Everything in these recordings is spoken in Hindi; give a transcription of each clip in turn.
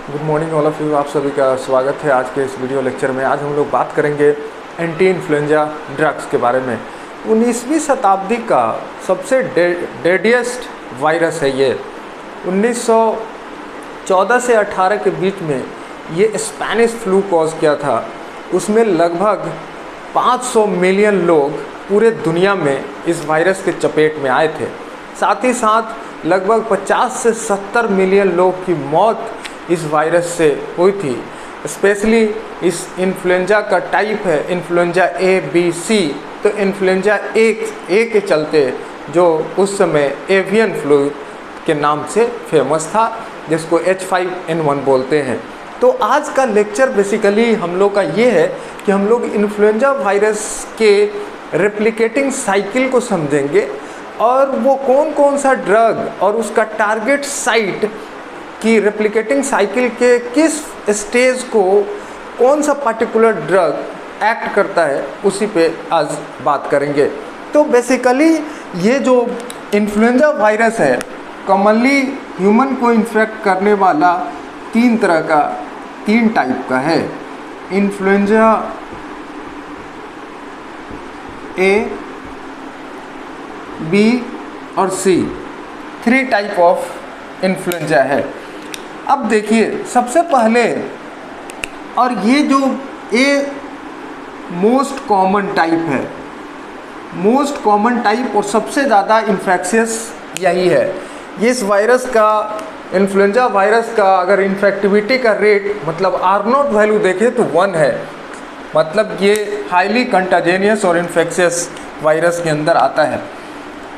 Good morning all of you. आप सभी का स्वागत है आज के इस वीडियो लेक्चर में। आज हम लोग बात करेंगे एंटी इन्फ्लुएंजा ड्रग्स के बारे में। 19वीं शताब्दी का सबसे डेडिएस्ट वायरस है ये। 1914 से 18 के बीच में ये स्पेनिश फ्लू कॉज किया था। उसमें लगभग 500 मिलियन लोग पूरे दुनिया में इस वायरस के चपेट में आए थे। साथ ही साथ लगभग 50 से 70 मिलियन लोग की मौत इस वायरस से हुई थी। स्पेशली इस इन्फ्लुएंजा का टाइप है इन्फ्लुएंजा ए बी सी। तो इन्फ्लुएंजा ए के चलते जो उस समय एवियन फ्लू के नाम से फेमस था, जिसको H5N1 बोलते हैं। तो आज का लेक्चर बेसिकली हम लोग का ये है कि हम लोग इन्फ्लुएंजा वायरस के रेप्लिकेटिंग साइकिल को समझेंगे और वो कौन कौन सा ड्रग और उसका टारगेट साइट की रेप्लिकेटिंग साइकिल के किस स्टेज को कौन सा पर्टिकुलर ड्रग एक्ट करता है, उसी पे आज बात करेंगे। तो बेसिकली ये जो इन्फ्लुएंजा वायरस है कॉमनली ह्यूमन को इन्फेक्ट करने वाला तीन टाइप का है। इन्फ्लुएंजा ए, बी और सी, 3 टाइप ऑफ इन्फ्लुएंजा है। अब देखिए सबसे पहले, और ये जो ए मोस्ट कॉमन टाइप है, मोस्ट कॉमन टाइप और सबसे ज़्यादा इन्फेक्शियस यही है। ये इस वायरस का, इन्फ्लुएंजा वायरस का अगर इन्फेक्टिविटी का रेट मतलब R0 वैल्यू देखें तो 1 है। मतलब ये हाईली कंटाजेनियस और इन्फेक्शियस वायरस के अंदर आता है।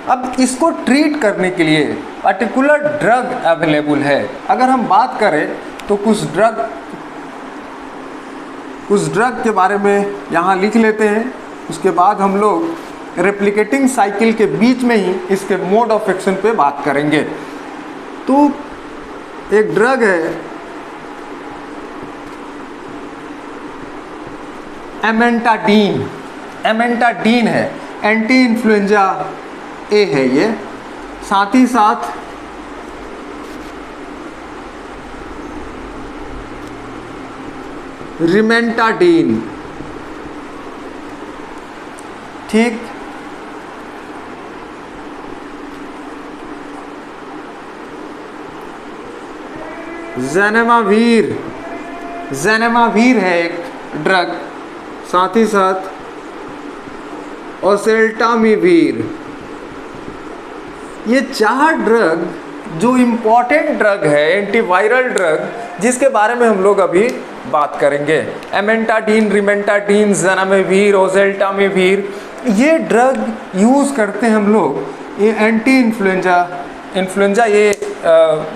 अब इसको ट्रीट करने के लिए पर्टिकुलर ड्रग अवेलेबल है। अगर हम बात करें तो कुछ ड्रग के बारे में यहाँ लिख लेते हैं। उसके बाद हम लोग रेप्लिकेटिंग साइकिल के बीच में ही इसके मोड ऑफ एक्शन पे बात करेंगे। तो एक ड्रग है एमेंटाडीन है, एंटी इन्फ्लुएंजा ए है ये। साथ ही साथ रिमेंटाडीन, ठीक। ज़ेनेमावीर है एक ड्रग। साथ ही साथ ओसेल्टामिवीर। ये 4 ड्रग जो इम्पॉर्टेंट ड्रग है, एंटीवायरल ड्रग, जिसके बारे में हम लोग अभी बात करेंगे। एमेंटाडीन, रिमेंटाडीन, ज़ेनामेवीर, ओसेल्टामिवीर, ये ड्रग यूज़ करते हैं हम लोग ये एंटी इन्फ्लुएंजा ये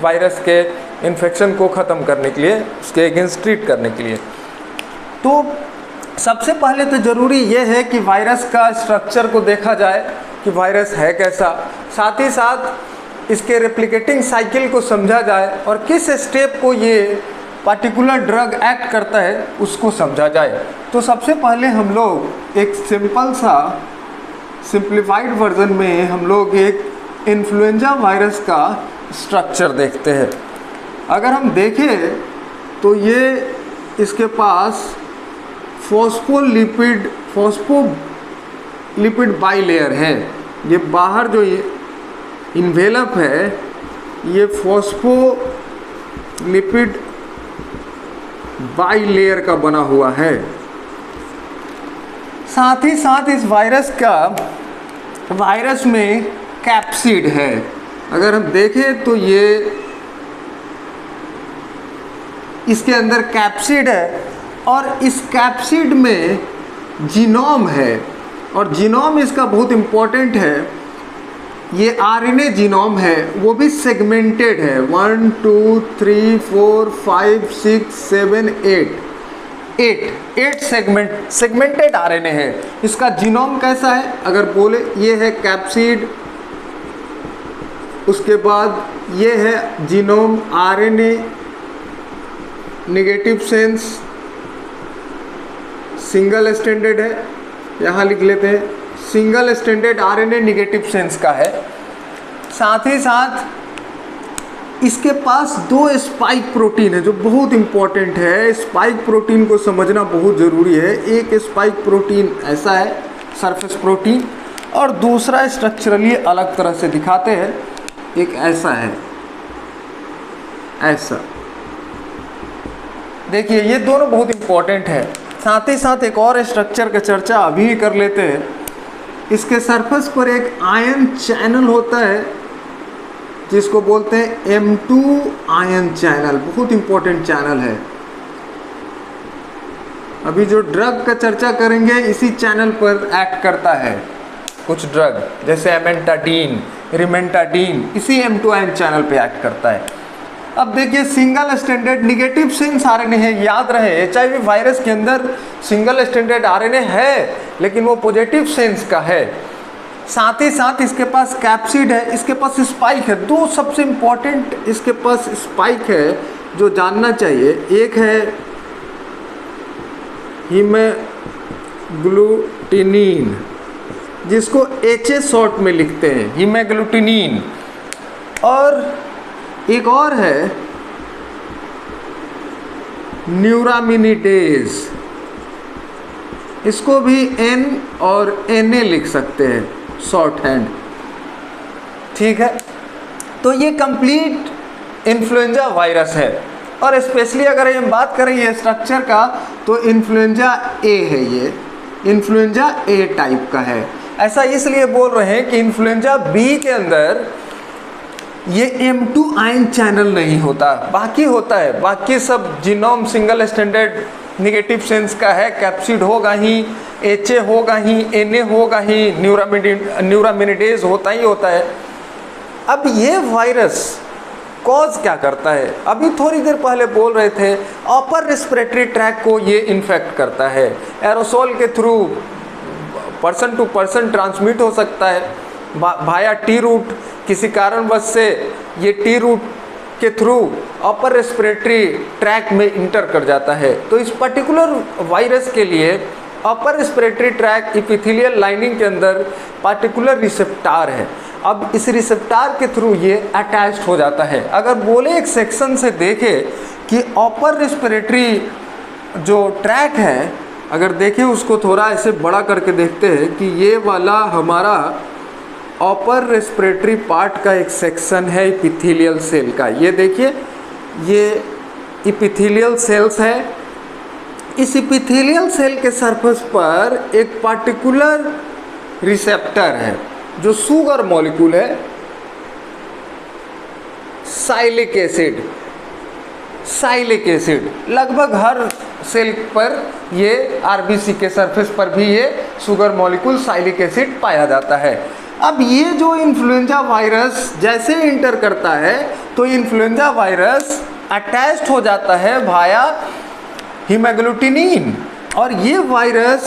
वायरस के इन्फेक्शन को ख़त्म करने के लिए, उसके अगेंस्ट ट्रीट करने के लिए। तो सबसे पहले तो ज़रूरी ये है कि वायरस का स्ट्रक्चर को देखा जाए कि वायरस है कैसा। साथ ही साथ इसके रेप्लिकेटिंग साइकिल को समझा जाए और किस स्टेप को ये पर्टिकुलर ड्रग एक्ट करता है उसको समझा जाए। तो सबसे पहले हम लोग एक सिंपल सा सिंप्लीफाइड वर्जन में हम लोग एक इन्फ्लुएंजा वायरस का स्ट्रक्चर देखते हैं। अगर हम देखें तो ये इसके पास फोस्फोलिपिड बाइलेयर है। ये बाहर जो ये इन्वेलप है ये फोस्फोलिपिड बाइलेयर का बना हुआ है। साथ ही साथ इस वायरस में कैप्सिड है। अगर हम देखें तो ये इसके अंदर कैप्सिड है और इस कैप्सिड में जीनोम है और जीनोम इसका बहुत इम्पोर्टेंट है। ये आरएनए जीनोम है, वो भी सेगमेंटेड है। 1 2 3 4 5 6 7 8 सेगमेंटेड आरएनए है। इसका जीनोम कैसा है अगर बोले, ये है कैप्सिड, उसके बाद ये है genome RNA negative sense, single standard है, यहाँ लिख लेते हैं single standard RNA negative sense का है। साथ ही साथ इसके पास 2 स्पाइक प्रोटीन है जो बहुत इंपॉर्टेंट है। स्पाइक प्रोटीन को समझना बहुत ज़रूरी है। एक स्पाइक प्रोटीन ऐसा है सरफेस प्रोटीन, और दूसरा स्ट्रक्चरली अलग तरह से दिखाते हैं, एक ऐसा है, ऐसा। देखिए ये दोनों बहुत इंपॉर्टेंट है। साथ ही साथ एक और स्ट्रक्चर का चर्चा अभी ही कर लेते हैं। इसके सरफेस पर एक आयन चैनल होता है जिसको बोलते हैं M2 आयन चैनल, बहुत इंपॉर्टेंट चैनल है। अभी जो ड्रग का चर्चा करेंगे इसी चैनल पर एक्ट करता है। कुछ ड्रग जैसे एमेंटाडीन, रिमेंटाडीन इसी M2 आयन चैनल पे एक्ट करता है। अब देखिए single standard negative sense RNA है। याद रहे HIV वायरस के अंदर सिंगल स्टैंडर्ड आरएनए है, लेकिन वो पॉजिटिव सेंस का है। साथ ही साथ इसके पास कैप्सिड है, इसके पास स्पाइक है। 2 सबसे इंपॉर्टेंट इसके पास स्पाइक है जो जानना चाहिए। एक है हीमोग्लूटिनिन, जिसको HA शॉर्ट में लिखते हैं, हीमोग्लूटिनिन। और एक और है न्यूरामिनिडेज, इसको भी N और Na लिख सकते हैं शॉर्ट हैंड, ठीक है। तो ये कंप्लीट इन्फ्लुएंजा वायरस है। और स्पेशली अगर हम बात करें ये स्ट्रक्चर का, तो इन्फ्लुएंजा A है, ये इन्फ्लुएंजा A टाइप का है। ऐसा इसलिए बोल रहे हैं कि इन्फ्लुएंजा B के अंदर ये M2 आयन चैनल नहीं होता, बाकी होता है। बाकी सब genome single standard negative sense का है, कैप्सिड होगा ही, HA होगा ही, Na होगा ही, न्यूरामिनिडेज होता ही होता है। अब ये वायरस कॉज क्या करता है? अभी थोड़ी देर पहले बोल रहे थे अपर रेस्पिरेटरी ट्रैक को ये इन्फेक्ट करता है। एरोसोल के through person to person transmit हो सकता है, भाया टी रूट, किसी कारणवश से ये टी रूट के थ्रू अपर रेस्पिरेटरी ट्रैक में इंटर कर जाता है। तो इस पर्टिकुलर वायरस के लिए upper respiratory tract epithelial lining के अंदर पार्टिकुलर रिसेप्टार है। अब इस रिसेप्टार के थ्रू ये अटैच्ड हो जाता है। अगर बोले एक सेक्शन से देखें कि अपर रेस्पिरेटरी जो ट्रैक है, अगर देखें उसको थोड़ा ऐसे बड़ा करके देखते हैं कि ये वाला हमारा अपर रेस्पिरेटरी पार्ट का एक सेक्शन है इपिथेलियल सेल का। ये देखिए ये इपिथेलियल सेल्स है। इस इपिथेलियल सेल के सरफेस पर एक पार्टिकुलर रिसेप्टर है जो शुगर मॉलिक्यूल है, साइलिक एसिड। साइलिक एसिड लगभग हर सेल पर, ये आरबीसी के सरफेस पर भी ये शुगर मॉलिक्यूल साइलिक एसिड पाया जाता है। अब ये जो इन्फ्लुएंजा वायरस जैसे इंटर करता है तो इन्फ्लुएंजा वायरस अटैच्ड हो जाता है भाया हीमोग्लूटिनिन। और ये वायरस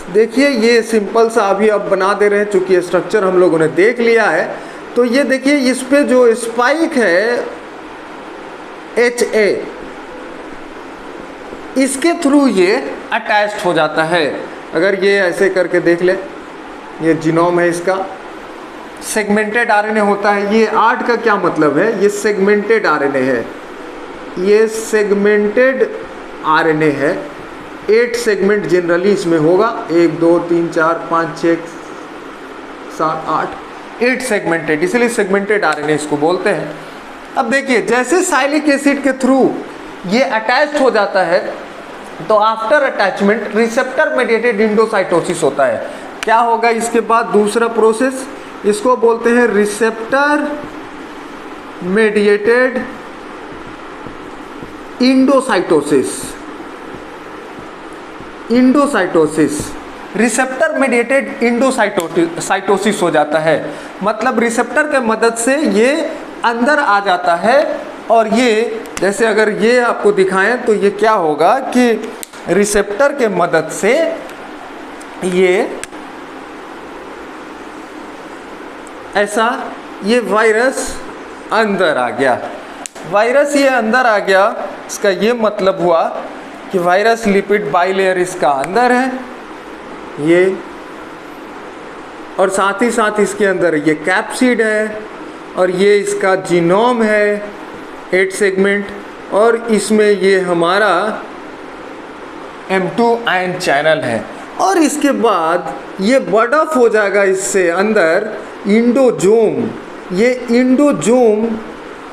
देखिए ये सिंपल सा अभी अब बना दे रहे हैं, चूँकि स्ट्रक्चर हम लोगों ने देख लिया है। तो ये देखिए इस पे जो स्पाइक है HA, इसके थ्रू ये अटैच्ड हो जाता है। अगर ये ऐसे करके देख ले, ये जीनोम है इसका, सेगमेंटेड आरएनए होता है। ये 8 का क्या मतलब है? ये सेगमेंटेड आरएनए है, ये सेगमेंटेड आरएनए है। 8 सेगमेंट जनरली इसमें होगा, 1 2 3 4 5 6 7 8, 8 सेगमेंटेड, इसलिए सेगमेंटेड आरएनए इसको बोलते हैं। अब देखिए जैसे साइलिक एसिड के थ्रू ये अटैच्ड हो जाता है तो after attachment receptor mediated endocytosis होता है। क्या होगा इसके बाद? दूसरा प्रोसेस, इसको बोलते हैं receptor mediated endocytosis. Endocytosis, receptor mediated endocytosis हो जाता है। मतलब रिसेप्टर के मदद से ये अंदर आ जाता है। और ये जैसे अगर ये आपको दिखाएं तो ये क्या होगा कि रिसेप्टर के मदद से ये ऐसा ये वायरस अंदर आ गया। वायरस ये अंदर आ गया, इसका ये मतलब हुआ कि वायरस लिपिड बाइलेयर इसका अंदर है ये, और साथ ही साथ इसके अंदर ये कैप्सिड है और ये इसका जीनोम है 8 सेगमेंट, और इसमें ये हमारा M2 आयन चैनल है। और इसके बाद ये बर्ड ऑफ हो जाएगा इससे अंदर इंडोजोम, ये इंडोजोम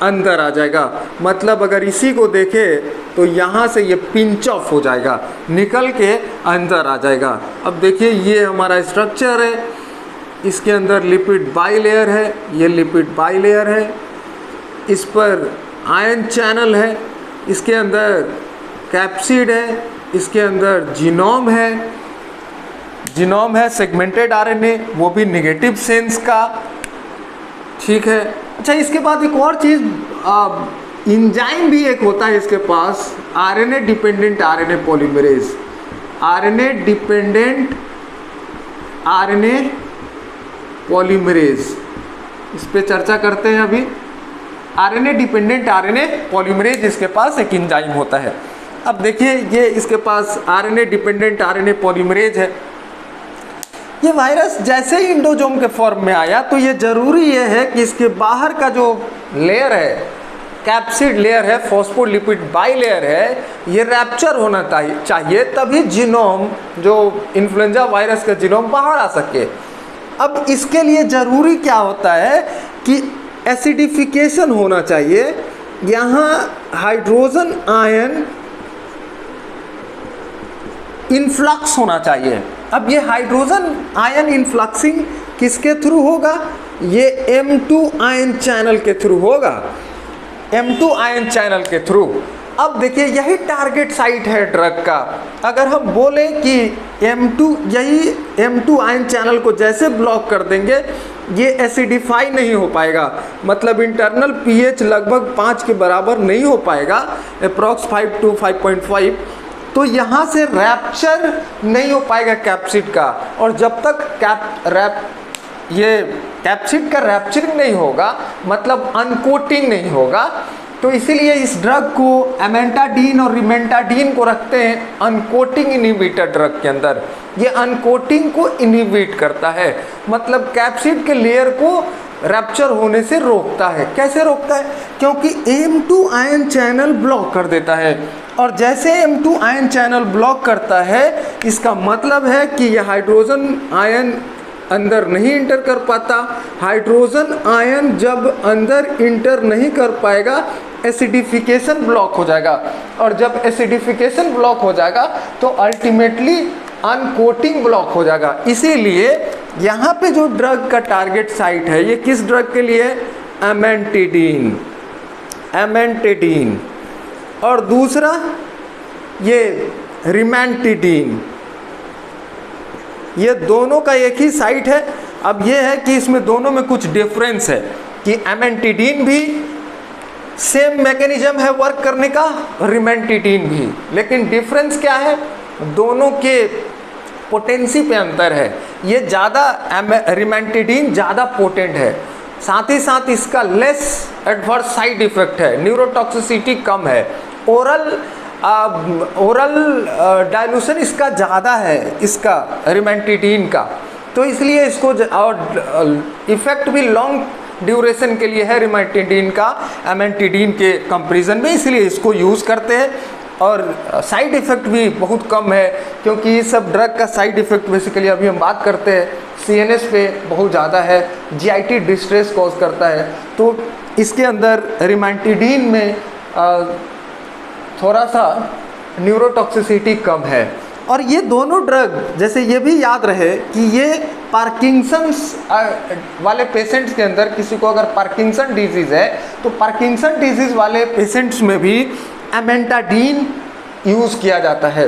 अंदर आ जाएगा। मतलब अगर इसी को देखें तो यहाँ से ये पिंच ऑफ हो जाएगा, निकल के अंदर आ जाएगा। अब देखिए ये हमारा स्ट्रक्चर है, इसके अंदर लिपिड बाइलेयर है, ये लिपिड बाइलेयर है, इस पर आयन चैनल है, इसके अंदर कैप्सिड है, इसके अंदर जीनोम है, जीनोम है सेगमेंटेड आरएनए, वो भी नेगेटिव सेंस का, ठीक है। अच्छा, इसके बाद एक और चीज़, इंजाइम भी एक होता है इसके पास, RNA dependent RNA polymerase, RNA dependent RNA polymerase, इस पे चर्चा करते हैं अभी। आरएनए डिपेंडेंट आरएनए पॉलीमरेज इसके पास एक इंजाइम होता है। अब देखिए ये इसके पास आरएनए डिपेंडेंट आरएनए पॉलीमरेज है। ये वायरस जैसे ही इंडोजोम के फॉर्म में आया तो ये ज़रूरी ये है कि इसके बाहर का जो लेयर है, कैप्सिड लेयर है, फॉस्फोलिपिड बाइलेयर है, ये रैप्चर होना चाहिए, तभी जीनोम, जो इन्फ्लुएंजा वायरस का जीनोम बाहर आ सके। अब इसके लिए ज़रूरी क्या होता है कि एसिडिफिकेशन होना चाहिए, यहाँ हाइड्रोजन आयन इनफ्लक्स होना चाहिए। अब ये हाइड्रोजन आयन इनफ्लक्सिंग किसके थ्रू होगा? ये M2 आयन चैनल के थ्रू होगा, M2 आयन चैनल के थ्रू। अब देखिए यही टारगेट साइट है ड्रग का। अगर हम बोले कि यही M2 आयन चैनल को जैसे ब्लॉक कर देंगे ये एसिडिफाई नहीं हो पाएगा, मतलब इंटरनल pH लगभग 5 के बराबर नहीं हो पाएगा, अप्रॉक्स 5 to 5.5, तो यहाँ से रैप्चर नहीं हो पाएगा कैप्सिड का। और जब तक ये कैप्सिड का रैप्चरिंग नहीं होगा, मतलब अनकोटिंग नहीं होगा, तो इसीलिए इस ड्रग को एमेंटाडीन और रिमेंटाडीन को रखते हैं अनकोटिंग इनहिबिटर ड्रग के अंदर। ये अनकोटिंग को इनहिबिट करता है, मतलब कैप्सिड के लेयर को रैप्चर होने से रोकता है। कैसे रोकता है? क्योंकि M2 आयन चैनल ब्लॉक कर देता है, और जैसे M2 आयन चैनल ब्लॉक करता है इसका मतलब है कि यह हाइड्रोजन आयन अंदर नहीं इंटर कर पाता। हाइड्रोजन आयन जब अंदर इंटर नहीं कर पाएगा एसिडिफिकेशन ब्लॉक हो जाएगा, और जब एसिडिफिकेशन ब्लॉक हो जाएगा तो अल्टीमेटली अनकोटिंग ब्लॉक हो जाएगा। इसीलिए यहाँ पे जो ड्रग का टारगेट साइट है ये किस ड्रग के लिए? एमेंटिडीन, एमेंटिडीन, और दूसरा ये रिमेंटिडीन, ये दोनों का एक ही साइट है। अब ये है कि इसमें दोनों में कुछ डिफरेंस है कि एमेंटिडीन भी सेम मैकेनिज्म है वर्क करने का, रिमेंटिडीन भी, लेकिन डिफरेंस क्या है? दोनों के पोटेंसी पे अंतर है। ये ज़्यादा रिमेंटिडीन ज़्यादा पोटेंट है, साथ ही साथ इसका लेस एडवर्स साइड इफेक्ट है, न्यूरोटॉक्सिसिटी कम है, ओरल डाइल्यूशन इसका ज़्यादा है, इसका रिमेंटिडीन का, तो इसलिए इसको और इफेक्ट भी लॉन्ग ड्यूरेशन के लिए है रिमेंटिडीन का एमेंटिडीन के कंपैरिजन में, इसलिए इसको यूज़ करते हैं। और साइड इफ़ेक्ट भी बहुत कम है, क्योंकि ये सब ड्रग का साइड इफ़ेक्ट बेसिकली अभी हम बात करते हैं CNS पे बहुत ज़्यादा है, GIT डिस्ट्रेस कॉज करता है, तो इसके अंदर रिमेंटिडीन में थोड़ा सा न्यूरोटॉक्सिसिटी कम है। और ये दोनों ड्रग, जैसे ये भी याद रहे कि ये पार्किंसंस वाले पेशेंट्स के अंदर, किसी को अगर पार्किंसन डिजीज़ है तो पार्किंसन डिजीज़ वाले पेशेंट्स में भी एमेंटाडीन यूज़ किया जाता है,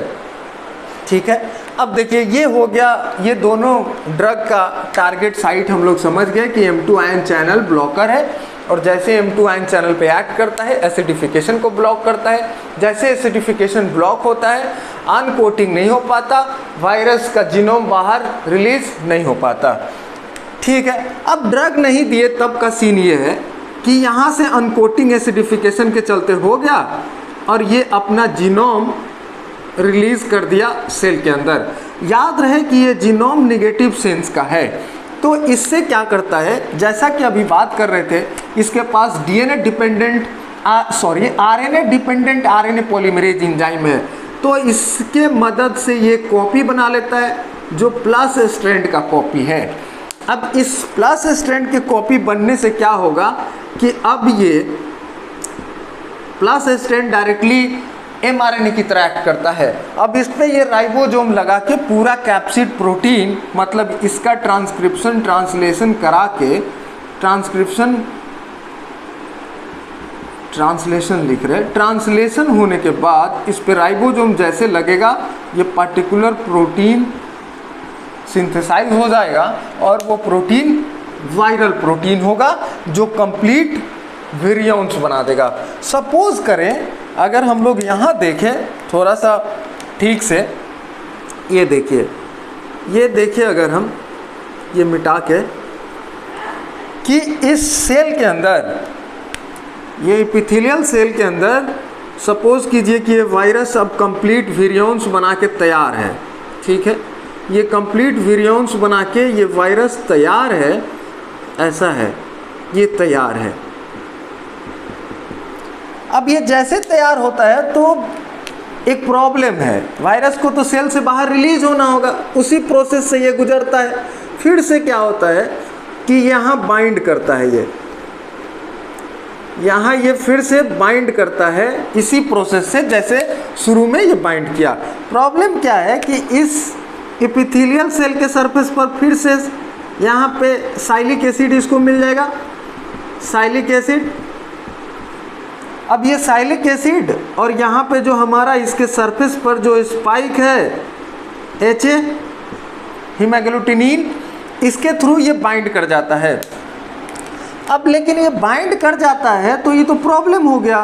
ठीक है। अब देखिए ये हो गया, ये दोनों ड्रग का टारगेट साइट हम लोग समझ गए कि M2 आयन चैनल ब्लॉकर है, और जैसे M2 आयन चैनल पे एक्ट करता है एसिडिफिकेशन को ब्लॉक करता है। जैसे एसिडिफिकेशन ब्लॉक होता है अनकोटिंग नहीं हो पाता, वायरस का जीनोम बाहर रिलीज नहीं हो पाता, ठीक है। अब ड्रग नहीं दिए तब का सीन ये है कि यहाँ से अनकोटिंग एसिडिफिकेशन के चलते हो गया, और ये अपना जीनोम रिलीज कर दिया सेल के अंदर। याद रहे कि ये जीनोम नेगेटिव सेंस का है, तो इससे क्या करता है, जैसा कि अभी बात कर रहे थे, इसके पास DNA dependent RNA dependent RNA polymerase enzyme है, तो इसके मदद से ये कॉपी बना लेता है जो प्लस स्ट्रैंड का कॉपी है। अब इस प्लस स्ट्रैंड के कॉपी बनने से क्या होगा कि अब ये प्लस स्ट्रैंड डायरेक्टली एमआरएनए की तरह एक्ट करता है। अब इस पे ये राइबोसोम लगा के पूरा कैप्सिड प्रोटीन, मतलब इसका ट्रांसक्रिप्शन ट्रांसलेशन करा के, ट्रांसलेशन लिख रहे हैं, ट्रांसलेशन होने के बाद इस पे राइबोसोम जैसे लगेगा ये पर्टिकुलर प्रोटीन सिंथेसाइज हो जाएगा और वो प्रोटीन वायरल प्रोटीन होगा जो कंप्लीट विरियंस बना देगा। सपोज करें अगर हम लोग यहाँ देखें थोड़ा सा ठीक से, ये देखिए अगर हम ये मिटा के कि इस सेल के अंदर, ये एपिथेलियल सेल के अंदर सपोज कीजिए कि ये वायरस अब कंप्लीट विरियंस बना के तैयार है, ठीक है, ये कंप्लीट विरियंस बना के ये वायरस तैयार है, ऐसा है, ये तैयार है। अब ये जैसे तैयार होता है तो एक प्रॉब्लम है, वायरस को तो सेल से बाहर रिलीज होना होगा, उसी प्रोसेस से ये गुजरता है। फिर से क्या होता है कि यहाँ बाइंड करता है, यहाँ ये फिर से बाइंड करता है इसी प्रोसेस से जैसे शुरू में ये बाइंड किया। प्रॉब्लम क्या है कि इस एपिथेलियल सेल के सरफेस पर फिर से यहाँ पे साइलिक एसिड इसको मिल जाएगा, साइलिक एसिड। अब ये साइलिक एसिड और यहाँ पे जो हमारा इसके सरफेस पर जो स्पाइक है HA हीमोग्लूटिनिन, इसके थ्रू ये बाइंड कर जाता है। अब लेकिन ये बाइंड कर जाता है तो ये तो प्रॉब्लम हो गया,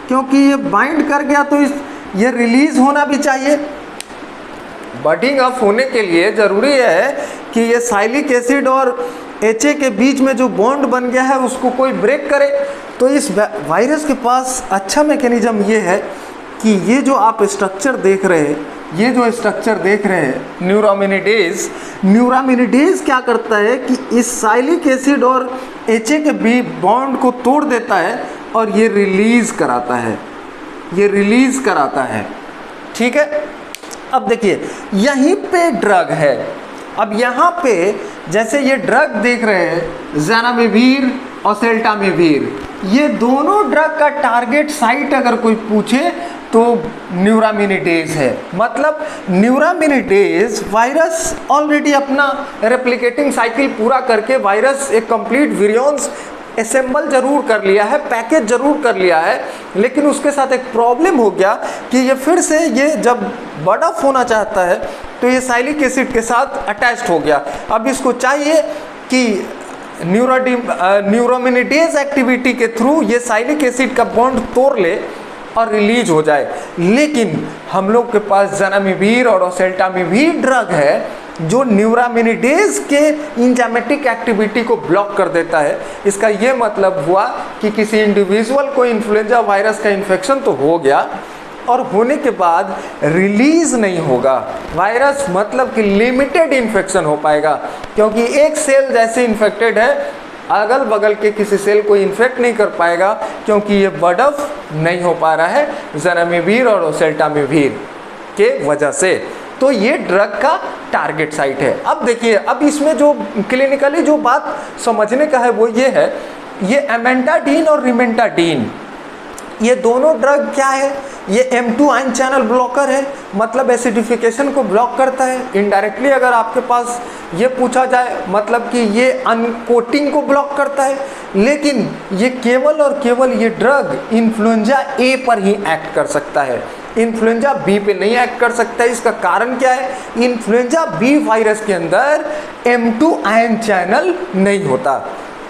क्योंकि ये बाइंड कर गया तो ये रिलीज होना भी चाहिए। बडिंग अप होने के लिए ज़रूरी है कि ये साइलिक एसिड और HA के बीच में जो बॉन्ड बन गया है उसको कोई ब्रेक करे। तो इस वायरस के पास अच्छा मैकेनिज्म ये है कि ये जो आप स्ट्रक्चर देख रहे हैं, ये जो स्ट्रक्चर देख रहे हैं न्यूरामिनिडेज क्या करता है कि इस साइलिक एसिड और HA के बीच बॉन्ड को तोड़ देता है और ये रिलीज कराता है, ठीक है। अब देखिए यहीं पे ड्रग है। अब यहाँ पे जैसे ये ड्रग देख रहे हैं ज़नामिविर और सेल्टामिविर, ये दोनों ड्रग का टारगेट साइट अगर कोई पूछे तो न्यूरामिनिडेज है। मतलब न्यूरामिनिडेज वायरस ऑलरेडी अपना रेप्लिकेटिंग साइकिल पूरा करके वायरस एक कंप्लीट विरियंस असेंबल जरूर कर लिया है, पैकेज जरूर कर लिया है, लेकिन उसके साथ एक प्रॉब्लम हो गया कि ये फिर से ये जब बर्ड ऑफ होना चाहता है तो ये साइलिक एसिड के साथ अटैच्ड हो गया। अब इसको चाहिए कि न्यूरामिनिडेज एक्टिविटी के थ्रू ये साइलिक एसिड का बॉन्ड तोड़ ले और रिलीज हो जाए, लेकिन हम लोग के पास ज़नामिविर और ओसेल्टामिविर ड्रग है जो न्यूरामिनिडेज के इंजाइमेटिक एक्टिविटी को ब्लॉक कर देता है। इसका ये मतलब हुआ कि किसी इंडिविजुअल को इन्फ्लुएंजा वायरस का इन्फेक्शन तो हो गया और होने के बाद रिलीज नहीं होगा वायरस, मतलब कि लिमिटेड इन्फेक्शन हो पाएगा, क्योंकि एक सेल जैसे इन्फेक्टेड है अगल बगल के किसी सेल को इन्फेक्ट नहीं कर पाएगा, क्योंकि ये बर्ड ऑफ नहीं हो पा रहा है ज़नामिविर और ओसेल्टामिविर के वजह से। तो ये ड्रग का टारगेट साइट है। अब देखिए, अब इसमें जो क्लिनिकली जो बात समझने का है वो ये है, ये एमेंटाडीन और रिमेंटाडीन ये दोनों ड्रग क्या है, ये M2 आयन चैनल ब्लॉकर है, मतलब एसिडिफिकेशन को ब्लॉक करता है। इनडायरेक्टली अगर आपके पास ये पूछा जाए मतलब कि ये अनकोटिंग को ब्लॉक करता है, लेकिन ये केवल और केवल ये ड्रग इन्फ्लुएंजा A पर ही एक्ट कर सकता है, इन्फ्लुएंजा B पे नहीं एक्ट कर सकता है। इसका कारण क्या है, इन्फ्लुएंजा B वायरस के अंदर M2 आयन चैनल नहीं होता,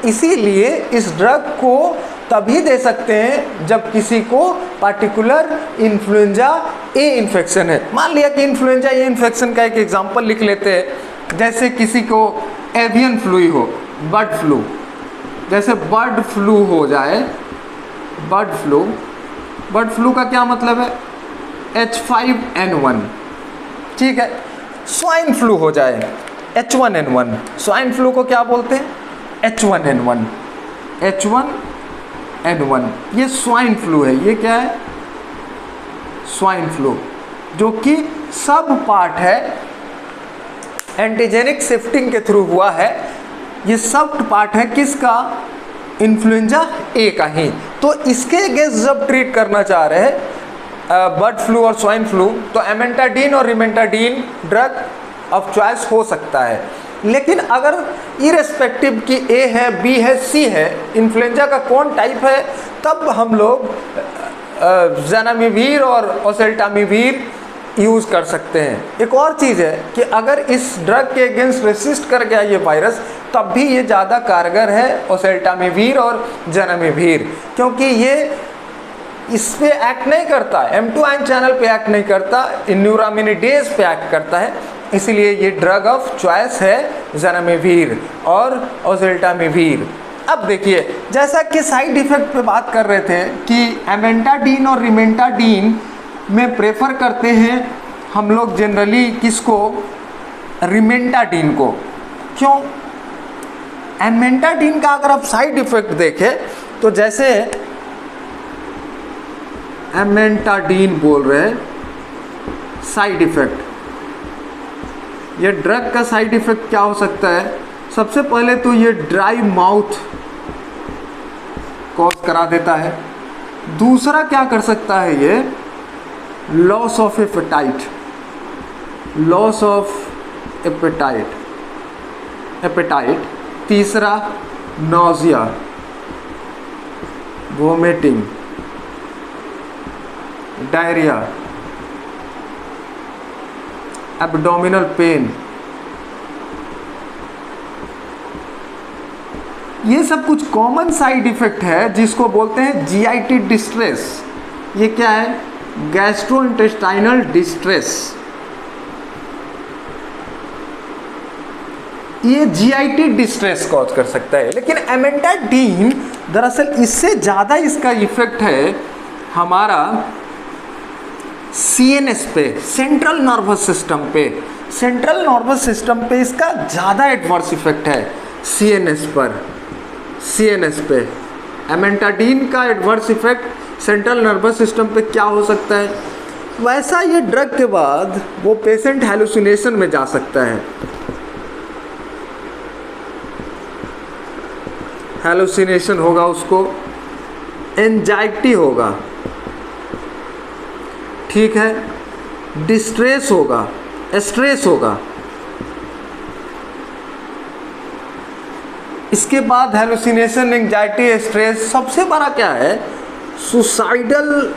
इसीलिए इस ड्रग को तभी दे सकते हैं जब किसी को पार्टिकुलर इन्फ्लुएंजा A इन्फेक्शन है। मान लिया कि इन्फ्लुएंजा A इन्फेक्शन का एक एग्जांपल लिख लेते हैं, जैसे किसी को एवियन फ्लू हो, बर्ड फ्लू, जैसे बर्ड फ्लू हो जाए, बर्ड फ्लू का क्या मतलब है, H5N1, ठीक है। स्वाइन फ्लू हो जाए H1N1, स्वाइन फ्लू को क्या बोलते हैं, H1N1, H1N1। ये स्वाइन फ्लू है। ये क्या है? स्वाइन फ्लू, जो कि सब पार्ट है एंटीजेनिक शिफ्टिंग के थ्रू हुआ है। ये सब पार्ट है किसका? इन्फ्लुएंजा ए का ही। तो इसके अगेंस्ट जब ट्रीट करना चाह रहे हैं बर्ड फ्लू और स्वाइन फ्लू, तो एमेंटाडीन और रिमेंटाडीन ड्रग ऑफ चॉइस हो सकता है। लेकिन अगर इरेस्पेक्टिव कि ए है, बी है, सी है, इन्फ्लुएंजा का कौन टाइप है, तब हम लोग ज़नामिविर और ओसेल्टामिविर यूज़ कर सकते हैं। एक और चीज़ है कि अगर इस ड्रग के अगेंस्ट रेसिस्ट कर गया ये वायरस, तब भी ये ज़्यादा कारगर है ओसेल्टामिविर और ज़नामिविर, क्योंकि ये इस पे एक्ट नहीं करता, M2 आयन चैनल पे एक्ट नहीं करता, न्यूरामिनिडेज पे एक्ट करता है। इसीलिए ये ड्रग ऑफ चॉइस है ज़नामिविर और ओसेल्टामिविर। अब देखिए, जैसा कि साइड इफ़ेक्ट पे बात कर रहे थे कि एमेंटाडीन और रिमेंटाडीन में प्रेफर करते हैं हम लोग जनरली किसको? रिमेंटाडीन को। क्यों? एमेंटाडीन का अगर आप साइड इफ़ेक्ट देखें तो जैसे एमेंटाडीन बोल रहे हैं साइड इफ़ेक्ट, ये ड्रग का साइड इफ़ेक्ट क्या हो सकता है? सबसे पहले तो ये ड्राई माउथ कॉज करा देता है। दूसरा क्या कर सकता है? ये loss of appetite, loss of appetite. तीसरा nausea, vomiting, diarrhoea, abdominal pain. ये सब कुछ कॉमन साइड इफेक्ट है जिसको बोलते हैं जीआईटी डिस्ट्रेस। ये क्या है? Gastrointestinal distress. ये जीआईटी डिस्ट्रेस कॉज कर सकता है। लेकिन एमेंटाडीन दरअसल इससे ज़्यादा इसका इफेक्ट है हमारा सीएनएस पे, सेंट्रल नर्वस सिस्टम पे। सेंट्रल नर्वस सिस्टम पे इसका ज़्यादा एडवर्स इफेक्ट है सीएनएस पर, सीएनएस पे। एमेंटाडीन का adverse effect central nervous system पे क्या हो सकता है? वैसा ये ड्रग के बाद वो पेशेंट हैलुसिनेशन में जा सकता है। हैलुसिनेशन होगा उसको, एंजाइटी होगा, ठीक है, डिस्ट्रेस होगा, स्ट्रेस होगा। इसके बाद हैलुसिनेशन, एंजाइटी, स्ट्रेस, सबसे बड़ा क्या है? Suicidal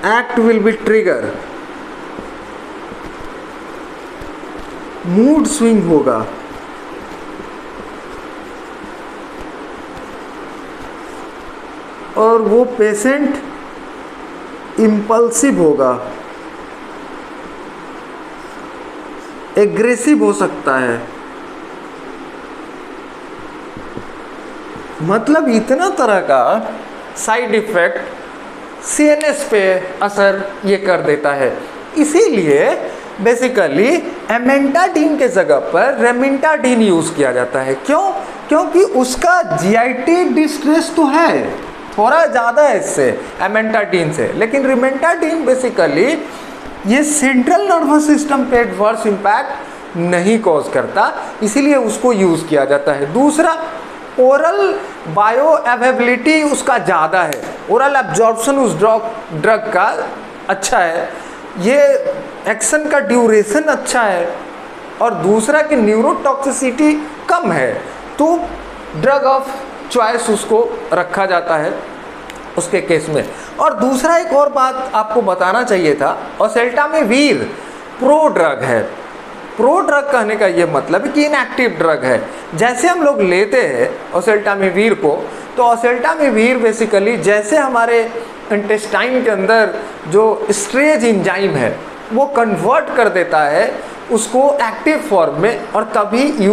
act will be trigger, mood swing होगा, और वो पेशेंट इम्पल्सिव होगा, एग्रेसिव हो सकता है। मतलब इतना तरह का साइड इफेक्ट सीएनएस पे असर ये कर देता है। इसीलिए बेसिकली एमेंटाडीन के जगह पर रेमिंटाडीन यूज़ किया जाता है। क्यों? क्योंकि उसका जीआईटी डिस्ट्रेस तो है, थोड़ा ज़्यादा है इससे, एमेंटाडीन से। लेकिन रिमेंटाडीन बेसिकली ये सेंट्रल नर्वस सिस्टम पे एडवर्स इम्पैक्ट नहीं कॉज करता, इसीलिए उसको यूज़ किया जाता है। दूसरा, ओरल बायो अवेलेबिलिटी उसका ज़्यादा है, ओरल एब्जॉर्प्शन उस ड्रग का अच्छा है, ये एक्शन का ड्यूरेशन अच्छा है, और दूसरा कि न्यूरोटॉक्सिसिटी कम है, तो ड्रग ऑफ चॉइस उसको रखा जाता है उसके केस में। और दूसरा एक और बात आपको बताना चाहिए था, ओसेल्टामिविर प्रो ड्रग है। प्रो ड्रग कहने का ये मतलब है कि इनएक्टिव ड्रग है। जैसे हम लोग लेते हैं ओसेल्टामिविर को, तो ओसेल्टामिविर बेसिकली जैसे हमारे इंटेस्टाइन के अंदर जो स्ट्रेज एंजाइम है वो कन्वर्ट कर देता है उसको एक्टिव फॉर्म में, और तभी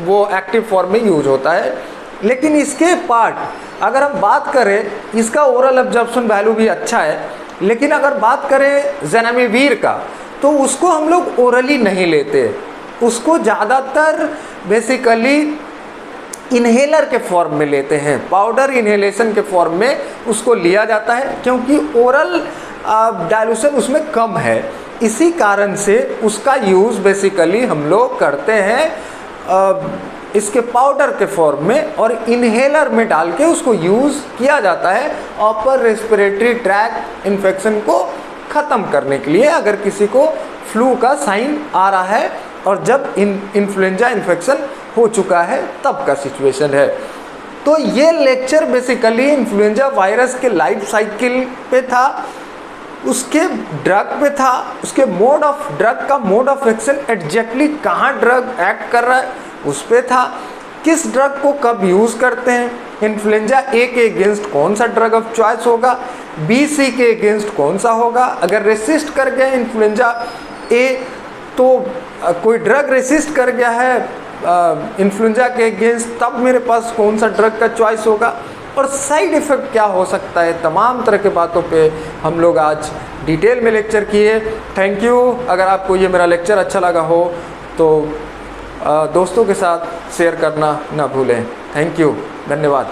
वो एक्टिव फॉर्म में यूज होता है। लेकिन इसके पार्ट अगर हम बात करें, इसका ओरल एब्जॉर्प्शन वैल्यू भी अच्छा है, लेकिन अगर बात करें ज़नामिविर का, तो उसको हम लोग ओरली नहीं लेते, उसको ज़्यादातर बेसिकली इन्हेलर के फॉर्म में लेते हैं, पाउडर इन्हेलेशन के फॉर्म में उसको लिया जाता है, क्योंकि ओरल डाइल्यूशन उसमें कम है। इसी कारण से उसका यूज़ बेसिकली हम लोग करते हैं इसके पाउडर के फॉर्म में, और इन्हेलर में डाल के उसको यूज़ किया जाता है अपर रेस्पिरेटरी ट्रैक्ट इन्फेक्शन को ख़त्म करने के लिए, अगर किसी को फ्लू का साइन आ रहा है और जब इन्फ्लुएंजा इन्फेक्शन हो चुका है तब का सिचुएशन है। तो ये लेक्चर बेसिकली इन्फ्लुएंजा वायरस के लाइफ साइकिल पे था, उसके ड्रग पे था, उसके ड्रग का मोड ऑफ एक्शन, एग्जैक्टली कहाँ ड्रग एक्ट कर रहा है उस पे था, किस ड्रग को कब यूज़ करते हैं, इन्फ्लुएंजा ए के अगेंस्ट कौन सा ड्रग ऑफ चॉइस होगा, बी सी के अगेंस्ट कौन सा होगा, अगर रेसिस्ट कर गया इन्फ्लुएंजा ए तो कोई ड्रग रेसिस्ट कर गया है इन्फ्लुएंजा के अगेंस्ट, तब मेरे पास कौन सा ड्रग का चॉइस होगा, और साइड इफ़ेक्ट क्या हो सकता है, तमाम तरह के बातों पे हम लोग आज डिटेल में लेक्चर किए। Thank you. अगर आपको ये मेरा लेक्चर अच्छा लगा हो तो दोस्तों के साथ शेयर करना ना भूलें। थैंक यू, धन्यवाद।